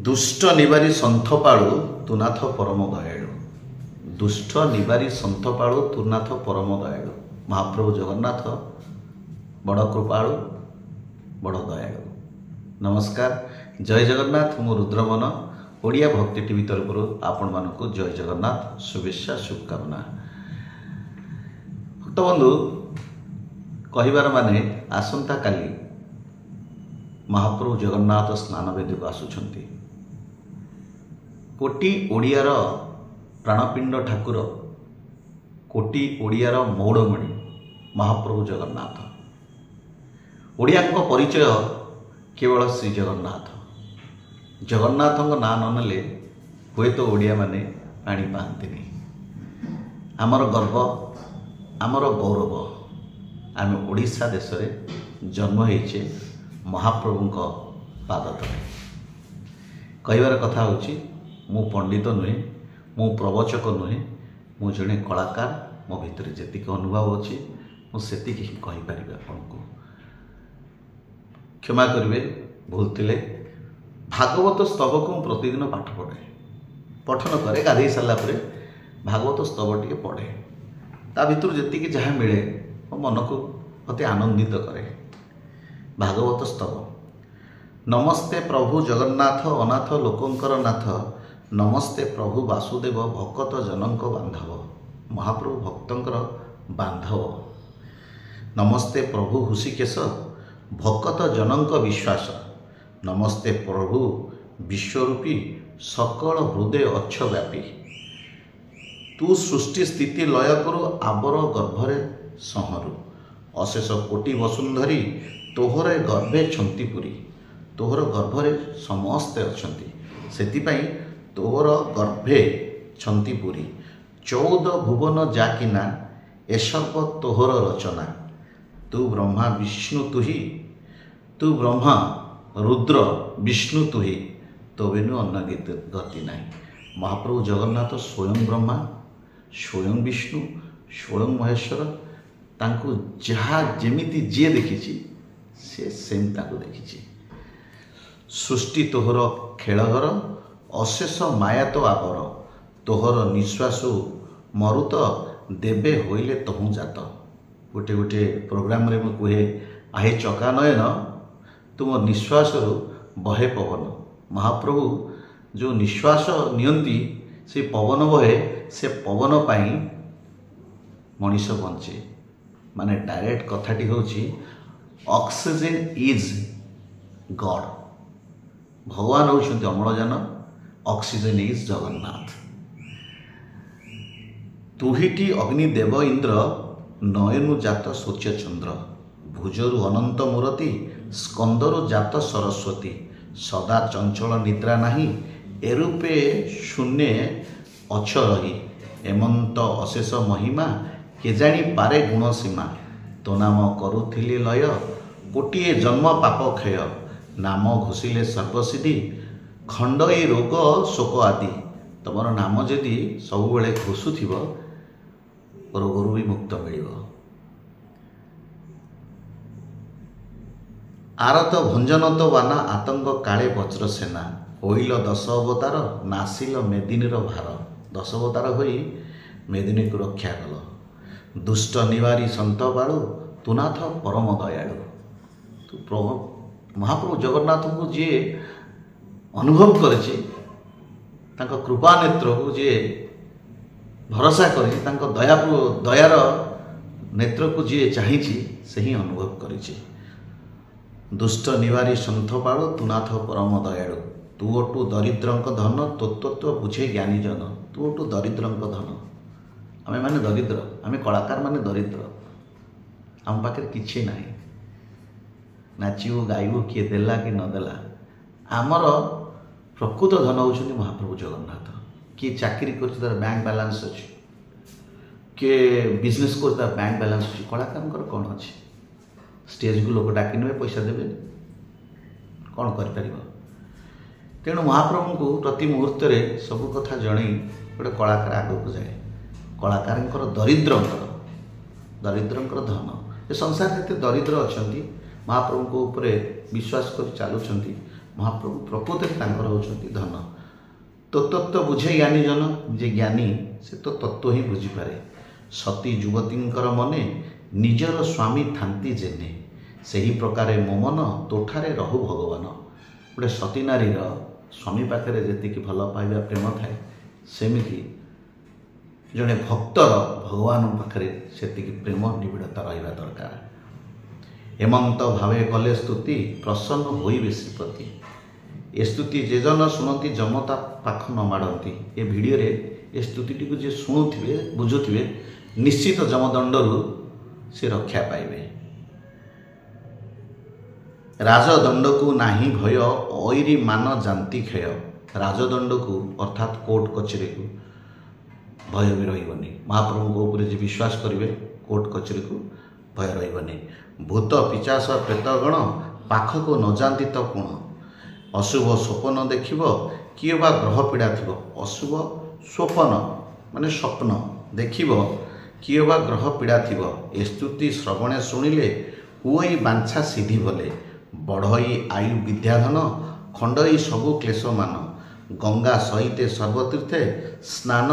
दुष्ट निवारी सन्थपाळु तुनाथ परम दयालु। दुष्ट निवारी सन्थपाळु तुनाथ परम दयालु। महाप्रभु जगन्नाथ बड़ कृपालु बड़ दयालु। नमस्कार, जय जगन्नाथ। मु रुद्रमन ओडिया भक्ति टीवी तरफ आपण मानक जय जगन्नाथ शुभेच्छा शुभकामना। भक्त बंधु कहबार माने आसंता काली महाप्रभु जगन्नाथ स्नान वेदी को आसुछंती। कोटी ओडियार प्राणपिंड ठाकुर, कोटी ओडियार मौड़मणि महाप्रभु जगन्नाथ। ओडिया परिचय केवल श्री जगन्नाथ। जगन्नाथ ना ननेले हुए तो ओडिया माने पानी पाती नहीं। आमर गर्व आमर गौरव, आम ओडिशा देश रे जन्म होइछे महाप्रभु पाद तले। कहबार कथा होची मु पंडित नुहे, मु प्रवचक नुहे, मु जड़े कलाकार। मो भितर जेतिक अनुभव अच्छी मुझे ही कहीपर आपन को क्षमा करेंगे भूल थिले। भागवत स्तव को प्रतिदिन पाठ पढ़े, पठन करे, गाधे सारा भागवत स्तव टे पढ़े। ता भीतर जी जहाँ मिले मो मन को अति आनंदित करे। भागवत स्तव। नमस्ते प्रभु जगन्नाथ अनाथ लोकंकर नाथ, नमस्ते प्रभु वासुदेव भक्त जनक बांधव। महाप्रभु भक्तंकर बांधव। नमस्ते प्रभु हृषिकेश भक्त जनक विश्वास, नमस्ते प्रभु विश्वरूपी सकल हृदय अच्छ व्यापी। तू सृष्टि स्थिति लय करु आबर गर्भरे संहरू, अशेष कोटि वसुंधरी तोहरे गर्भे छंती पुरी। तोहर गर्भरे समस्ते अछंती, सेतिपाई तोहर गर्भे छंती पुरी। 14 भुवन जाकिना ए सर्व तोहर रचना। तू ब्रह्मा विष्णु तुही, तू ब्रह्मा रुद्र विष्णु तुही, तो बिनु अन्न गति नहीं। महाप्रभु जगन्नाथ स्वयं ब्रह्मा, स्वयं विष्णु, स्वयं महेश्वर। तांको जहाँ जेमिति जे देखिछि से सेम ताको देखिछि। सृष्टि तोहर खेलघर, अशेष माया तो आबर। तोहर निश्वास मरुत देवे होइले तहु जात। गोटे गोटे प्रोग्राम रे मैं कहे आहे चका नयन तुम निश्वास बहे पवन। महाप्रभु जो निश्वास नियंती से पवन बहे, से पवन पाई मनीष बंचे। माने डायरेक्ट कथाटी होची ऑक्सीजन इज गॉड। भगवान होउछन्ति अम्लजान, ऑक्सीजन इज जगन्नाथ। तुहिटी अग्निदेव इंद्र, नयनु जात सूर्य चंद्र। भुजरु अनंत मूर्ति, स्कंदरु जात सरस्वती। सदा चंचल निद्रा नाही, एरूपे शून्य अछ रही। एमंत अशेष महिमा, के जानी पारे गुण सीमा। तो नाम करुथिली लय, कोटिए जन्म पाप क्षय। नाम घोषिले सर्वसिद्धि, खंडई रोग शोक आदि। तुमर नाम जदि सब बेले घोषुथिब, रोगरु भी मुक्त मिल। आरत भंजन तो बाना, आतंक काले वज्र सेना। होइल 10 अवतार, नासिल मेदिनीर भार। 10 अवतार होई मेदिनी को रक्षा कल। दुष्ट निवारी सन्त बाळु, तुनाथ परम दयालु। तू प्रभु महाप्रभु जगन्नाथ को जी अनुभव करे, कृपा नेत्र को जी भरोसा करे, दयार नेत्र को जी चाही से ही अनुभव करे। दुष्ट निवारी सन्थपाळु तुनाथ परम दयालु। तू अटु दरिद्रंक धन, तत्त्व बुझे ज्ञानी जन। तू अटु दरिद्रंक धन। आमे माने दरिद्र, आमे कलाकार माने दरिद्र। आम पाखे किछि नाही। नाचू गाइबू किए देला कि नदेला। आमर प्रकृत धन होउछन्ति महाप्रभु जगन्नाथ। किए चाकरी कर तार बैंक बैलेंस अच्छी, किए बिजनेस कर तार बैंक बैलेंस अच्छी। कलाकार कौन अच्छी? स्टेज को लोक डाक ने पैसा देवे, कौन कर। तेणु महाप्रभु को प्रति मुहूर्त सब कथा जन गोटे कलाकार आग को जाए। कलाकार दरिद्रंकर धन। ये संसार में दरिद्र अच्छा महाप्रभु को ऊपर विश्वास कर चलुंट, महाप्रभु प्रकृति तांकर होउछंती धन। तो तत्व बुझे ज्ञानी जन, जे ज्ञानी से तो तत्व ही बुझीपारे। सती युवतींकर मने निजर स्वामी थांती जेने, सही प्रकारे मो मन तोठारे रहु भगवान। गोटे सती नारीर स्वामी पाखे जी भल पाइबा प्रेम थाए, सेमिति जड़े भक्तर भगवान पाखे से प्रेम निबिड़ता रहा दरकार। हेमंत भावे कले स्तुति प्रसन्न होइबे श्रीपति। ए स्तुति जे जन शुणती जमता पाख न माड़ती। ए भिडियो रे ए स्तुति टी जे शुणुवे बुझुवे निश्चित जमदंडरू से रक्षा पाइबे। राजदंड को नाही भय ऐरी मान जानती क्षय। राजदंड को अर्थात कोर्ट कचेरी को भय भी रही। महाप्रभु ऊपर जे विश्वास करेंगे कोर्ट कचेरी को भय रही। भूत पिचास प्रेतगण पाख को न जानती तो कोण। अशुभ स्वप्न देखिब किए बा ग्रह पीड़ा थी। अशुभ स्वप्न माने स्वप्न देखिब किए बा ग्रह पीड़ा थी। ए स्तुति श्रवणे शुणिले हुई बांछा सिद्धि भले। बढ़ई आयु विद्याधन खंडई सबु क्लेश मान। गंगा सहिते सर्वतीर्थे स्नान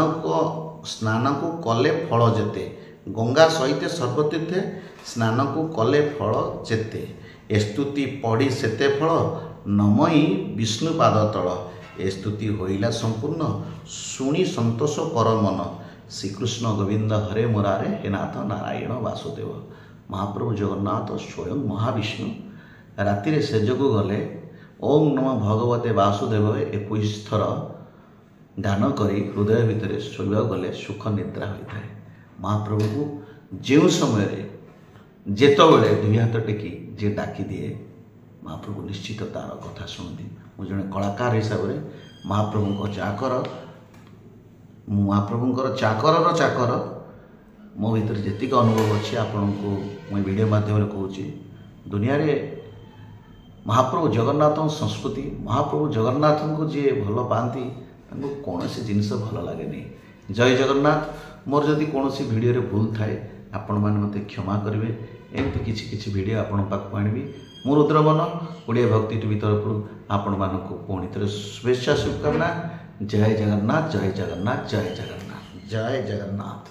को कले फल जेते। गंगा सहिते सर्वतीर्थे स्नान को कले फल जेते। ए स्तुति पढ़ी सेते फल नमई विष्णुपाद तल। ए स्तुति होइला संपूर्ण शुणी संतोष कर मन। श्रीकृष्ण गोविंद हरे मुरारे हे नाथ नारायण वासुदेव। महाप्रभु जगन्नाथ स्वयं महाविष्णु राति सेजक गले ओम नमः भगवते वासुदेव 21 थर गान करी हृदय भितर शोवा गले सुख निद्रा होता है। महाप्रभु को जो समय जेतबेले दुई हाथ टेकी जे डाकी दिए महाप्रभु निश्चित तार कथा शुणती। मुझे जड़े कलाकार हिसाब से महाप्रभु चाकर महाप्रभुंर चाकर चाकर मो भीतर जी अनुभव अच्छी आपण को मुझे वीडियो माध्यम कहूँ। दुनिया रे महाप्रभु जगन्नाथ संस्कृति महाप्रभु जगन्नाथ को जी भल पाती कौन सी जिनस भल लगे नहीं। जय जगन्नाथ। मोर जदि कौन सी वीडियो रे भूल थाए आपण मैंने मत क्षमा करेंगे। एमती किसी किसी वीडियो आपण पाक आनबी। मो रुद्रमन ओडिया भक्ति टीवी तरफ आपण मानक पुणी थे शुभेच्छा शुभकामना। जय जगन्नाथ जय जगन्नाथ जय जगन्नाथ जय जगन्नाथ।